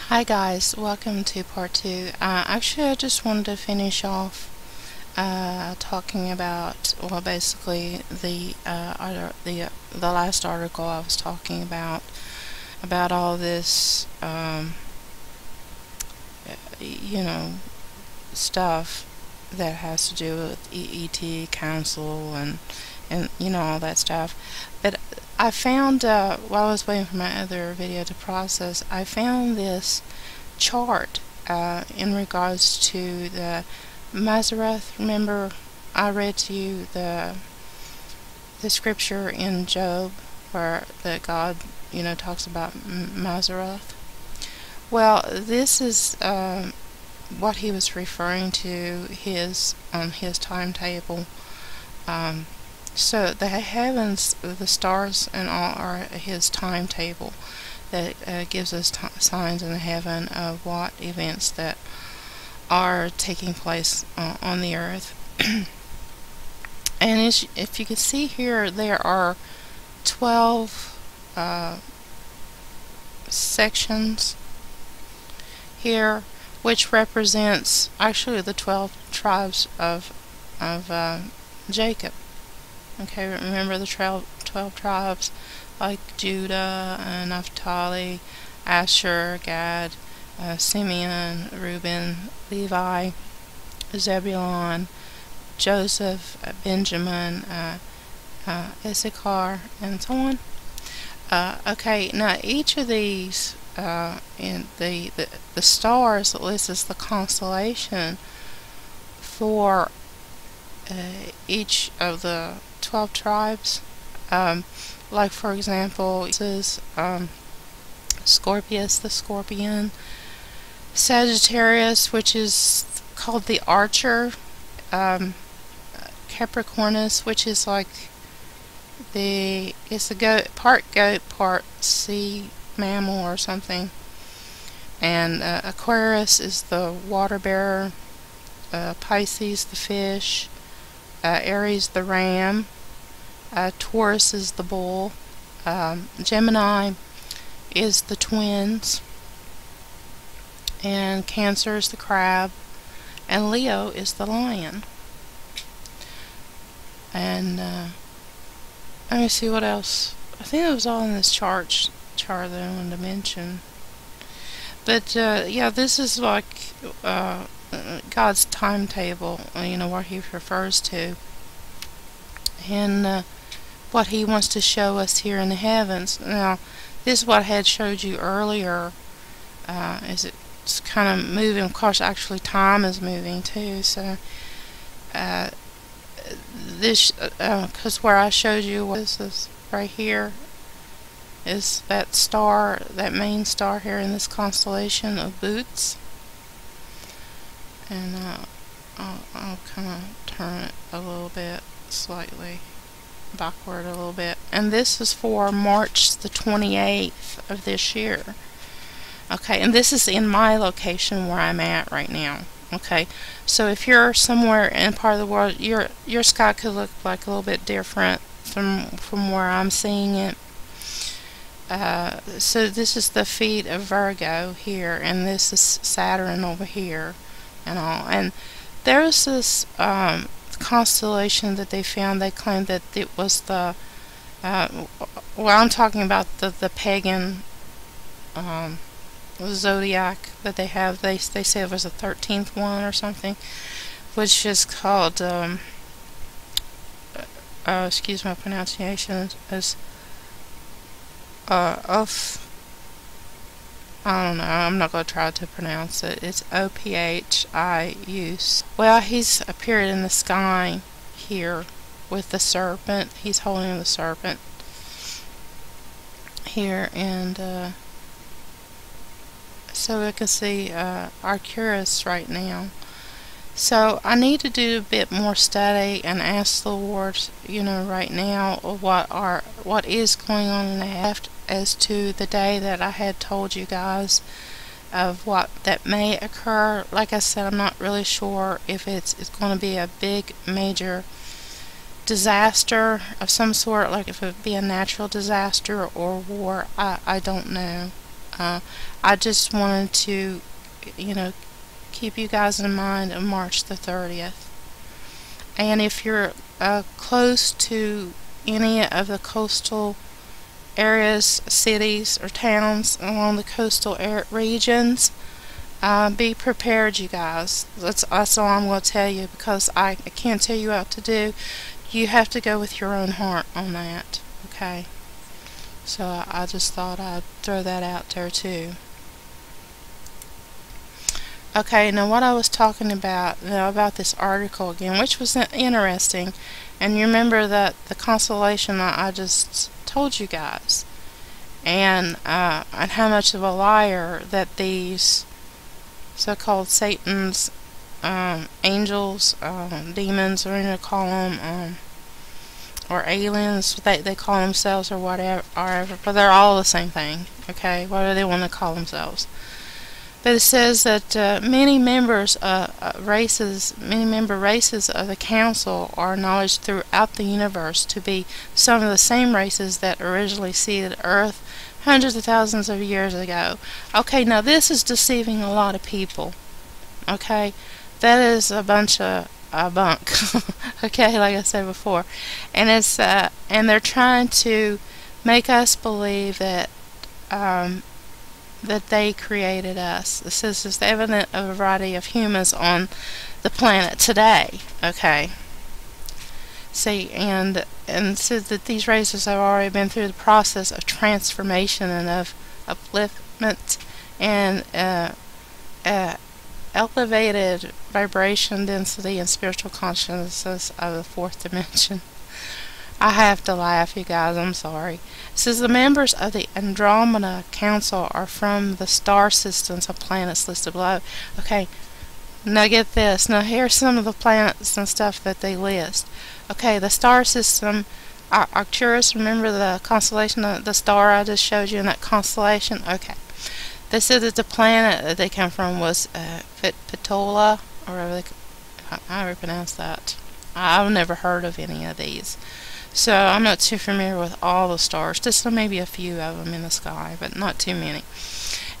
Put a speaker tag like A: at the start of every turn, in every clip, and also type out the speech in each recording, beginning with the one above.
A: Hi guys, welcome to part 2. Actually I just wanted to finish off talking about, well, basically the last article I was talking about all this stuff that has to do with EET council and all that stuff. But I found, while I was waiting for my other video to process, I found this chart in regards to the Mazareth. Remember, I read to you the scripture in Job where that God, talks about Mazareth. Well, this is what he was referring to on his timetable. So the heavens, the stars, and all are his timetable that gives us signs in the heaven of what events that are taking place on the earth. And if you can see here, there are 12 sections here, which represents actually the 12 tribes of Jacob. Okay, remember the 12 tribes like Judah, Naphtali, Asher, Gad, Simeon, Reuben, Levi, Zebulun, Joseph, Benjamin, Issachar, and so on. Okay, now each of these, in the stars that lists as the constellation for each of the 12 tribes. Like for example, this is Scorpius, the scorpion, Sagittarius, which is called the archer, Capricornus, which is like it's a part goat, part sea mammal or something, and Aquarius is the water bearer, Pisces the fish, Aries the ram, Taurus is the bull, Gemini is the twins, and Cancer is the crab, and Leo is the lion. And let me see what else. I think it was all in this chart that I wanted to mention. But yeah, this is like God's timetable, what he refers to, and what he wants to show us here in the heavens. Now, this is what I had showed you earlier, is it's kind of moving. Of course, actually time is moving too, so this, because where I showed you was this right here, is that star, that main star here in this constellation of Boots. And I'll kind of turn it a little bit, slightly backward a little bit. And this is for March the 28th of this year. Okay, and this is in my location where I'm at right now. Okay, so if you're somewhere in part of the world, your sky could look like a little bit different from where I'm seeing it. So this is the feet of Virgo here, and this is Saturn over here, and all. And there's this constellation that they found. They claimed that it was the well, I'm talking about the pagan zodiac that they have. They say it was the 13th one or something, which is called excuse my pronunciation, as I don't know, I'm not going to try to pronounce it. It's Ophius. Well, he's appeared in the sky here with the serpent. He's holding the serpent here, and so we can see Arcturus right now. So I need to do a bit more study and ask the Lord, right now, what is going on in the heavens as to the day that I had told you guys of what that may occur. Like I said, I'm not really sure if it's going to be a big major disaster of some sort, like if it would be a natural disaster or war. I don't know. I just wanted to, keep you guys in mind of March the 30th. And if you're close to any of the coastal areas, cities, or towns along the coastal regions, be prepared, you guys. That's all I'm going to tell you, because I can't tell you what to do. You have to go with your own heart on that, okay? So I just thought I'd throw that out there too. Okay, now what I was talking about, about this article again, which was interesting, and you remember that the constellation that I just told you guys, and how much of a liar that these so-called Satan's angels, demons, or you call them, or aliens, they call themselves, or whatever, but they're all the same thing, okay, whatever they want to call themselves. But it says that many member races of the council are acknowledged throughout the universe to be some of the same races that originally seeded Earth hundreds of thousands of years ago. Okay, now this is deceiving a lot of people. Okay, that is a bunch of bunk. Okay, like I said before, and it's and they're trying to make us believe that that they created us. This is evident of a variety of humans on the planet today. Okay. See, and says that these races have already been through the process of transformation and of upliftment and elevated vibration density and spiritual consciousness of the fourth dimension. I have to laugh, you guys, I'm sorry. It says the members of the Andromeda Council are from the star systems of planets listed below. Okay, now get this. Now here's some of the planets and stuff that they list. Okay, the star system, Arcturus, remember the constellation, the star I just showed you in that constellation? Okay. They said that the planet that they come from was Pitola, or however you pronounce that. I've never heard of any of these. So I'm not too familiar with all the stars. Just maybe a few of them in the sky, but not too many.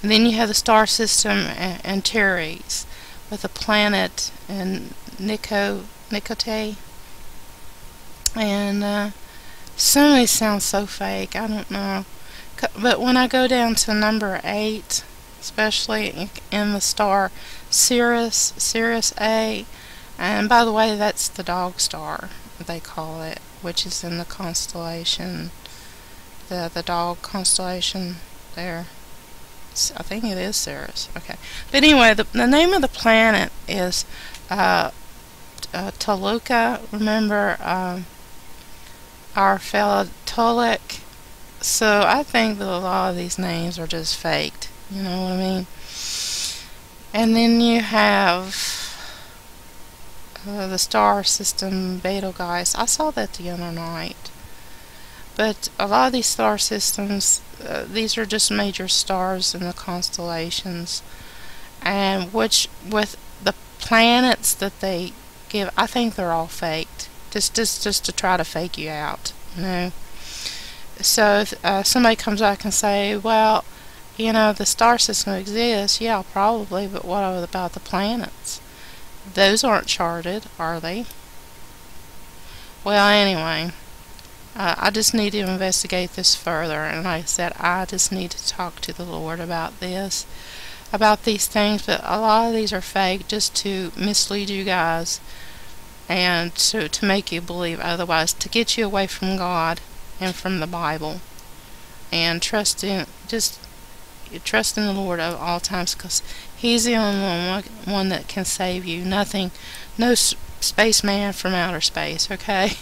A: And then you have the star system Antares, with a planet in Nicote. And some of these sound so fake, I don't know. But when I go down to number 8, especially in the star Sirius A, and by the way, that's the dog star, they call it, which is in the constellation, the dog constellation there. I think it is Sirius. Okay. But anyway, the name of the planet is Toluca. Remember our fellow Tolek. So I think that a lot of these names are just faked. You know what I mean? And then you have the star system Betelgeuse. I saw that the other night. But a lot of these star systems, these are just major stars in the constellations, and which with the planets that they give, I think they're all faked, just to try to fake you out, you know. So if somebody comes back and say, well, you know, the star system exists, yeah, probably, but what about the planets? Those aren't charted, are they? Well, anyway, I just need to investigate this further, and like I said, I just need to talk to the Lord about this, about these things, but a lot of these are fake just to mislead you guys and to make you believe otherwise, to get you away from God and from the Bible, and trust in the Lord at all times, because He's the only one that can save you. Nothing, no spaceman from outer space. Okay,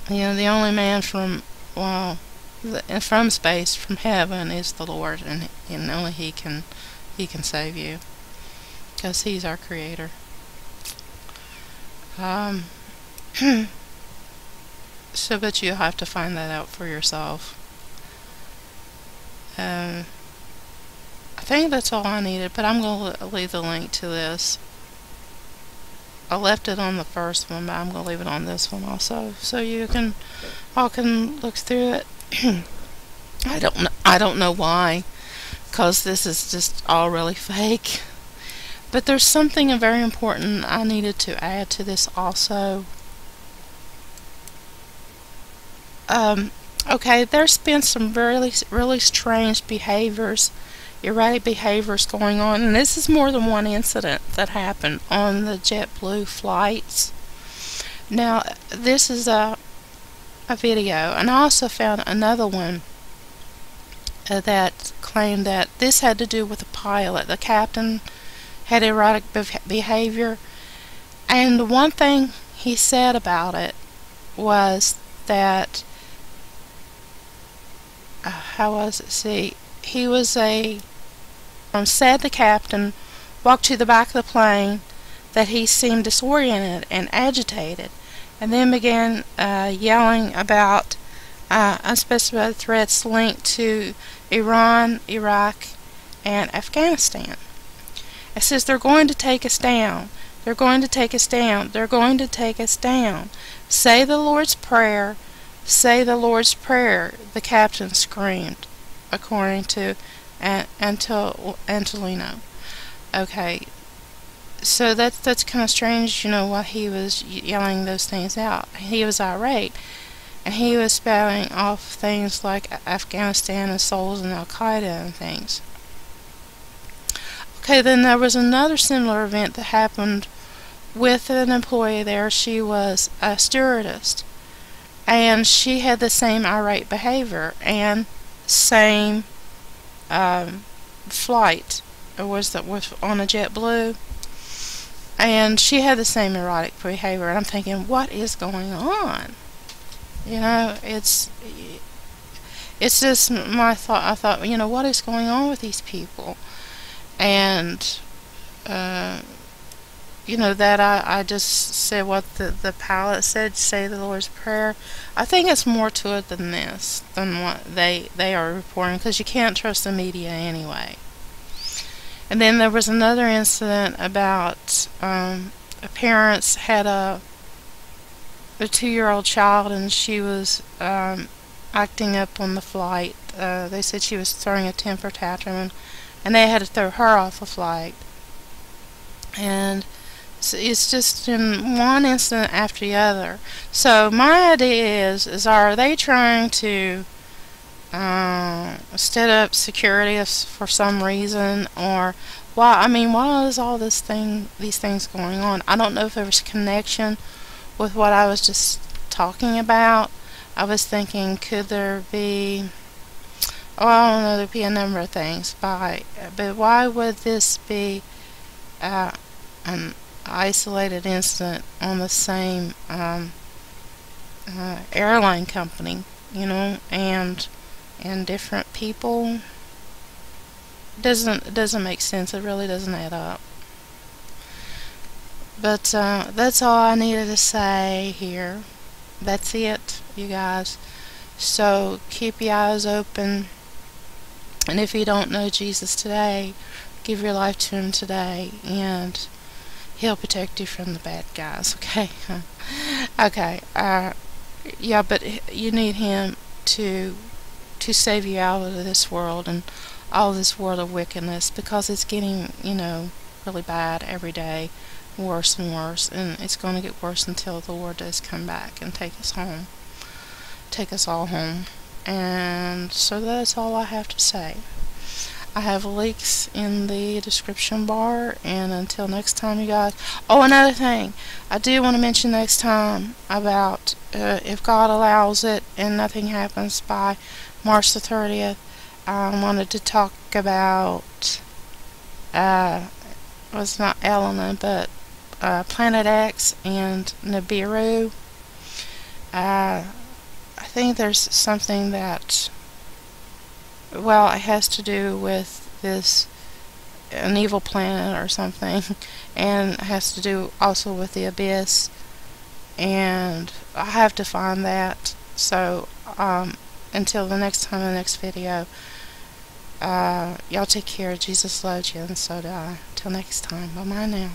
A: you know, the only man from space, from heaven, is the Lord, and only He can save you, because He's our Creator. So, but you'll have to find that out for yourself. I think that's all I needed, but I'm going to leave the link to this. I left it on the first one, but I'm going to leave it on this one also, so you all can look through it. I don't know why, because this is just all really fake. But there's something very important I needed to add to this also. Okay, there's been some really strange behaviors, erratic behaviors going on, and this is more than one incident that happened on the JetBlue flights. Now, this is a video, and I also found another one that claimed that this had to do with the pilot. The captain had erratic behavior, and one thing he said about it was that how was it? See, he was said the captain walked to the back of the plane that he seemed disoriented and agitated, and then began yelling about unspecified threats linked to Iran, Iraq, and Afghanistan. It says, they're going to take us down. They're going to take us down. They're going to take us down. Say the Lord's Prayer. Say the Lord's Prayer, the captain screamed, according to Antolino. Okay, so that's kind of strange, you know, why he was yelling those things out. He was irate, and he was spouting off things like Afghanistan and souls and Al-Qaeda and things. Okay, then there was another similar event that happened with an employee there. She was a stewardess, and she had the same irate behavior and same flight. It was on a JetBlue, and she had the same erratic behavior. And I'm thinking, what is going on? You know, it's just my thought. I thought, you know, what is going on with these people? And you know, that I just said what the pilot said, say the Lord's Prayer. I think it's more to it than this, than what they are reporting, because you can't trust the media anyway. And then there was another incident about parents had a 2-year-old child, and she was acting up on the flight. They said she was throwing a temper tantrum, and they had to throw her off the flight. And it's just in one incident after the other. So my idea is are they trying to set up security for some reason, or why? I mean, why is all these things going on? I don't know if there was a connection with what I was just talking about. I was thinking, could there be? Oh, I don't know. There'd be a number of things. But why would this be an isolated incident on the same airline company, you know, and different people? It doesn't make sense. It really doesn't add up. But that's all I needed to say here. That's it, you guys. So keep your eyes open, and if you don't know Jesus today, give your life to Him today, and He'll protect you from the bad guys. Okay. Okay. Yeah, but you need Him to save you out of this world and all this world of wickedness, because it's getting, you know, really bad every day, worse and worse, and it's going to get worse until the Lord does come back and take us home, take us all home. And so that's all I have to say. I have links in the description bar, and until next time, you guys. Oh, another thing I do want to mention next time about if God allows it and nothing happens by March the 30th, I wanted to talk about was not Elena, but Planet X and Nibiru. I think there's something that, well, it has to do with an evil planet or something, and it has to do also with the abyss, and I have to find that. So until the next time, the next video, y'all take care. Jesus loves you, and so do I. Till next time, bye bye now.